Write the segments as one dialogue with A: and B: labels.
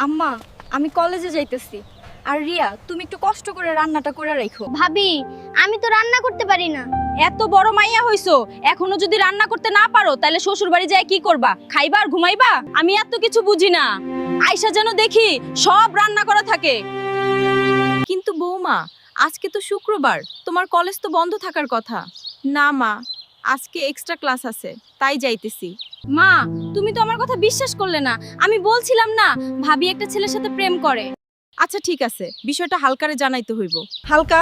A: আম্মা, আমি কলেজে যাইতেছি। আর রিয়া, তুমি একটু কষ্ট করে রান্নাটা করে রাখো।
B: ভাবি, আমি তো রান্না করতে পারি না।
C: এত বড় মাইয়া হইছো, এখনো যদি রান্না করতে না পারো তাহলে শ্বশুর বাড়ি যায় কি করবা? খাইবা আর ঘুমাইবা? আমি এত কিছু বুঝি না। আয়শা যেন দেখি সব রান্না করা থাকে।
D: কিন্তু বৌমা, আজকে তো শুক্রবার, তোমার কলেজ তো বন্ধ থাকার কথা। না মা, আজকে এক্সট্রা ক্লাস আছে, তাই যাইতেছি।
C: মা, তুমি তো আমার কথা বিশ্বাস করলে না। আমি বলছিলাম না ভাবি একটা ছেলের সাথে প্রেম করে।
D: আচ্ছা ঠিক আছে, বিষয়টা হালকারে জানাইতে হইব।
E: হালকা,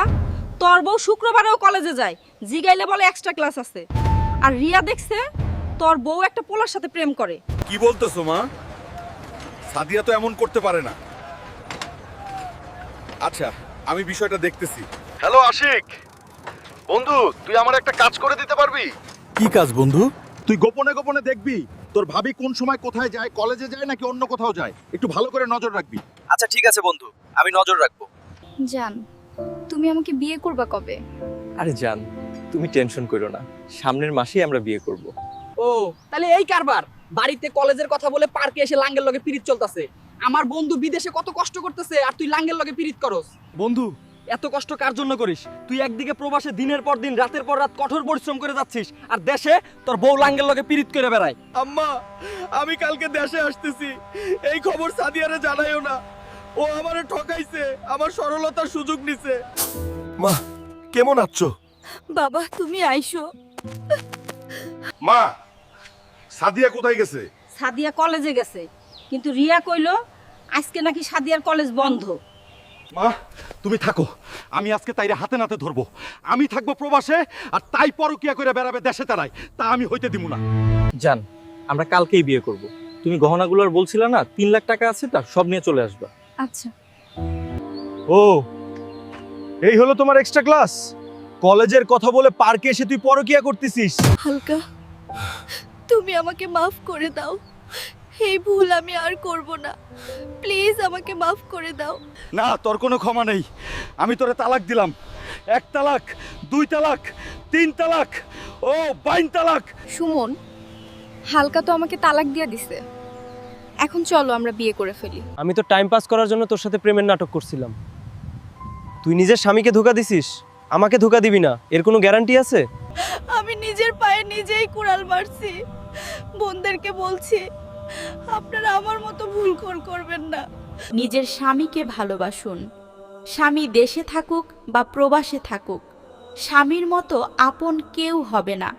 E: তোর বউ শুক্রবারেও কলেজে যায়, জিগাইলে বলে এক্সট্রা ক্লাস আছে। আর রিয়া দেখছে তোর বউ একটা পোলার সাথে প্রেম করে।
F: কি বলতেছো মা? সাদিয়া তো এমন করতে পারে না। আচ্ছা, আমি বিষয়টা দেখতেছি।
G: হ্যালো আশিক বন্ধু, তুই আমার একটা কাজ করে দিতে পারবি?
F: কি কাজ বন্ধু?
G: তুই গোপনে গোপনে দেখবি তোর ভাবি কোন সময় কোথায় যায়, কলেজে যায় নাকি অন্য কোথাও যায়, একটু ভালো করে নজর রাখবি।
H: আচ্ছা ঠিক আছে বন্ধু, আমি নজর রাখবো।
A: জান, তুমি আমাকে বিয়ে করবা কবে?
I: আরে জান, তুমি টেনশন করো না, সামনের মাসেই আমরা বিয়ে করব।
E: ও, তাহলে এই কারবার। বাড়িতে কলেজের কথা বলে পার্কে এসে লাঙ্গের লগে পিরিত চলতেছে। আমার বন্ধু বিদেশে কত কষ্ট করতেছে আর তুই লাঙ্গের লগে পিরিত করস।
J: বন্ধু, এত কষ্ট কার জন্য করিস? তুই একদিকে প্রবাসে দিনের পর দিন রাতের পর রাত কঠোর পরিশ্রম করে যাচ্ছিস, আর দেশে তোর বউ লাঙ্গের লগে পিরিত করে বেড়ায়।
F: আম্মা, আমি কালকে দেশে আসতেছি, এই খবর সাদিয়ারে জানাইও না। ও আমারে ঠকাইছে, আমার সরলতার সুযোগ নিছে। মা, কেমন আছো?
D: বাবা, তুমি আইসো।
F: মা, সাদিয়া কোথায় গেছে?
E: সাদিয়া কলেজে গেছে, কিন্তু রিয়া কইলো আজকে নাকি সাদিয়ার কলেজ বন্ধ।
G: মা, তুমি থাকো, আমি আজকে তাইরে হাতে নাতে ধরবো। আমি থাকবো প্রবাসে, আর তাই পরকিয়া করে বেড়াবে দেশে তারাই, তা আমি হইতে দিব না।
I: জান, আমরা কালকেই বিয়ে করব। তুমি গহনাগুলো আর বলছিলে না 3 লাখ টাকা আছে, তার সব নিয়ে চলে আসবা।
A: আচ্ছা।
G: ও, এই হলো তোমার এক্সট্রা ক্লাস? কলেজের কথা বলে পার্কে এসে তুই পরকিয়া করতেছিস?
D: হালকা, তুমি আমাকে মাফ করে দাও। এই ভুল আমি আর করব না। প্লিজ আমাকে মাফ করে দাও।
G: না, তোর কোনো ক্ষমা নেই। আমি তোরে তালাক দিলাম। 1 তালাক, 2 তালাক, 3 তালাক, ও 22 তালাক।
A: সুমন, হালকা তো আমাকে তালাক দিয়ে দিছে। এখন চলো আমরা বিয়ে করে ফেলি।
I: আমি তো টাইম পাস করার জন্য তোর সাথে প্রেমের নাটক করছিলাম। তুই নিজের স্বামীকে ধোঁকা দিছিস, আমাকে ধোঁকা দিবি না, এর কোনো গ্যারান্টি আছে?
D: আমি নিজের পায়ে নিজেই কুড়াল মারছি। বোনদেরকে বলছি, আপনারা আমার মতো ভুল করবেন না।
K: নিজের স্বামীকে ভালোবাসুন। স্বামী দেশে থাকুক বা প্রবাসে থাকুক, স্বামীর মতো আপন কেউ হবে না।